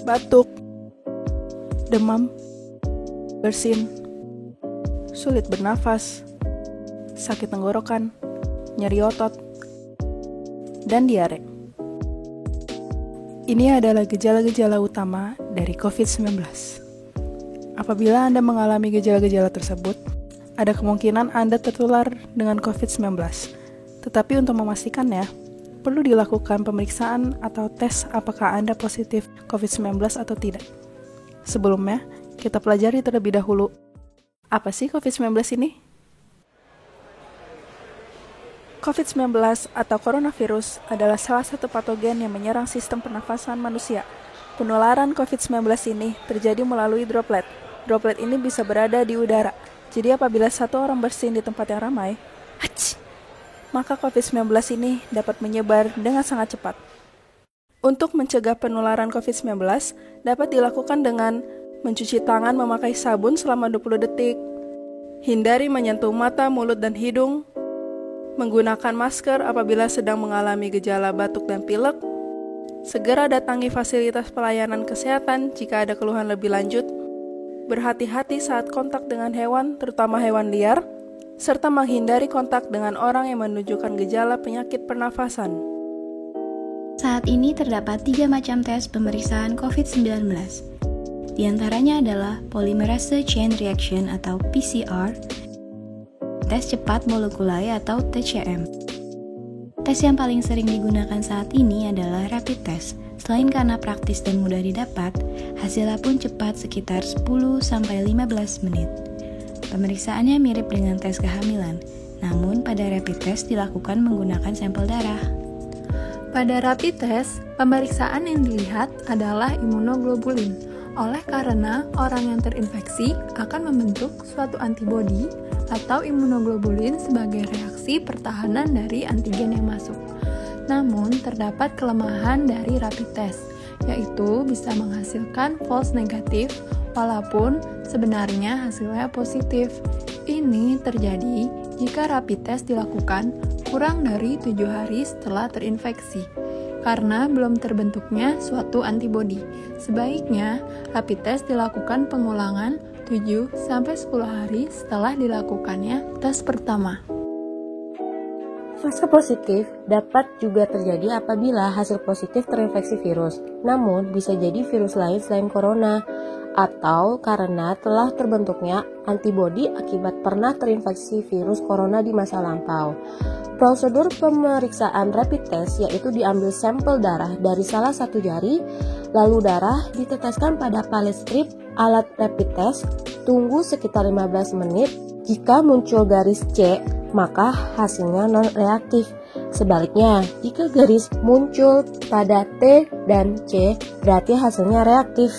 batuk, demam, bersin, sulit bernafas, sakit tenggorokan, nyeri otot, dan diare. Ini adalah gejala-gejala utama dari COVID-19. Apabila Anda mengalami gejala-gejala tersebut, ada kemungkinan Anda tertular dengan COVID-19. Tetapi untuk memastikannya, perlu dilakukan pemeriksaan atau tes apakah Anda positif COVID-19 atau tidak. Sebelumnya, kita pelajari terlebih dahulu, apa sih COVID-19 ini? COVID-19 atau coronavirus adalah salah satu patogen yang menyerang sistem pernafasan manusia. Penularan COVID-19 ini terjadi melalui droplet. Droplet ini bisa berada di udara. Jadi apabila satu orang bersin di tempat yang ramai, maka COVID-19 ini dapat menyebar dengan sangat cepat. Untuk mencegah penularan COVID-19 dapat dilakukan dengan mencuci tangan memakai sabun selama 20 detik, hindari menyentuh mata, mulut, dan hidung, menggunakan masker apabila sedang mengalami gejala batuk dan pilek, segera datangi fasilitas pelayanan kesehatan jika ada keluhan lebih lanjut, berhati-hati saat kontak dengan hewan, terutama hewan liar, serta menghindari kontak dengan orang yang menunjukkan gejala penyakit pernafasan. Saat ini terdapat 3 macam tes pemeriksaan COVID-19. Di antaranya adalah Polymerase Chain Reaction atau PCR, tes cepat molekuler atau TCM. Tes yang paling sering digunakan saat ini adalah rapid test. Selain karena praktis dan mudah didapat, hasilnya pun cepat sekitar 10-15 menit. Pemeriksaannya mirip dengan tes kehamilan, namun pada rapid test dilakukan menggunakan sampel darah. Pada rapid test, pemeriksaan yang dilihat adalah imunoglobulin, oleh karena orang yang terinfeksi akan membentuk suatu antibodi atau imunoglobulin sebagai reaksi pertahanan dari antigen yang masuk. Namun, terdapat kelemahan dari rapid test, yaitu bisa menghasilkan false negatif walaupun sebenarnya hasilnya positif. Ini terjadi jika rapid test dilakukan kurang dari 7 hari setelah terinfeksi, karena belum terbentuknya suatu antibodi. Sebaiknya, rapid test dilakukan pengulangan 7-10 hari setelah dilakukannya tes pertama. Fase positif dapat juga terjadi apabila hasil positif terinfeksi virus, namun bisa jadi virus lain selain corona, atau karena telah terbentuknya antibodi akibat pernah terinfeksi virus corona di masa lampau. Prosedur pemeriksaan rapid test yaitu diambil sampel darah dari salah satu jari, lalu darah diteteskan pada palet strip alat rapid test, tunggu sekitar 15 menit. Jika muncul garis C, maka hasilnya non-reaktif. Sebaliknya, jika garis muncul pada T dan C, berarti hasilnya reaktif.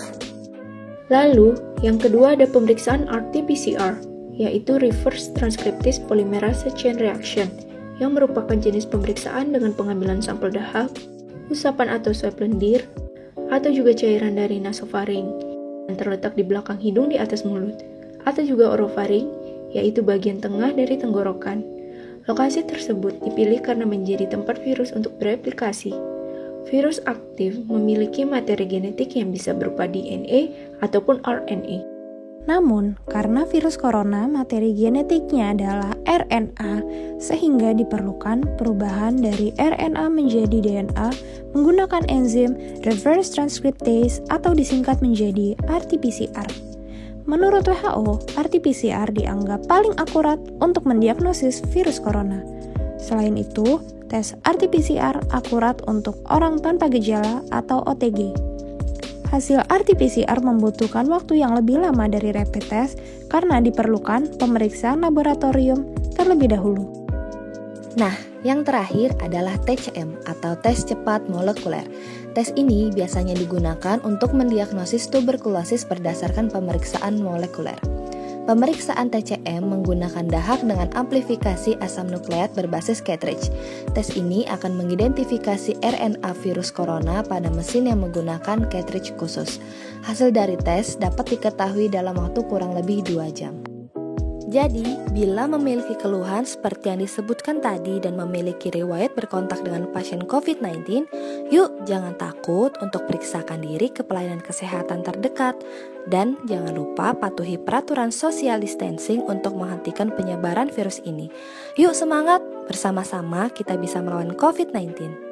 Lalu, yang kedua ada pemeriksaan RT-PCR, yaitu Reverse Transcriptase Polymerase Chain Reaction, yang merupakan jenis pemeriksaan dengan pengambilan sampel dahak, usapan atau swab lendir, atau juga cairan dari nasofaring, yang terletak di belakang hidung di atas mulut, atau juga orofaring, yaitu bagian tengah dari tenggorokan. Lokasi tersebut dipilih karena menjadi tempat virus untuk bereplikasi. Virus aktif memiliki materi genetik yang bisa berupa DNA ataupun RNA. Namun, karena virus corona materi genetiknya adalah RNA, sehingga diperlukan perubahan dari RNA menjadi DNA menggunakan enzim reverse transcriptase atau disingkat menjadi RT-PCR. Menurut WHO, RT-PCR dianggap paling akurat untuk mendiagnosis virus corona. Selain itu, tes RT-PCR akurat untuk orang tanpa gejala atau OTG. Hasil RT-PCR membutuhkan waktu yang lebih lama dari rapid test karena diperlukan pemeriksaan laboratorium terlebih dahulu. Nah, yang terakhir adalah TCM atau tes cepat molekuler. Tes ini biasanya digunakan untuk mendiagnosis tuberkulosis berdasarkan pemeriksaan molekuler. Pemeriksaan TCM menggunakan dahak dengan amplifikasi asam nukleat berbasis cartridge. Tes ini akan mengidentifikasi RNA virus corona pada mesin yang menggunakan cartridge khusus. Hasil dari tes dapat diketahui dalam waktu kurang lebih 2 jam. Jadi, bila memiliki keluhan seperti yang disebutkan tadi dan memiliki riwayat berkontak dengan pasien COVID-19, yuk jangan takut untuk periksakan diri ke pelayanan kesehatan terdekat. Dan jangan lupa patuhi peraturan social distancing untuk menghentikan penyebaran virus ini. Yuk semangat, bersama-sama kita bisa melawan COVID-19.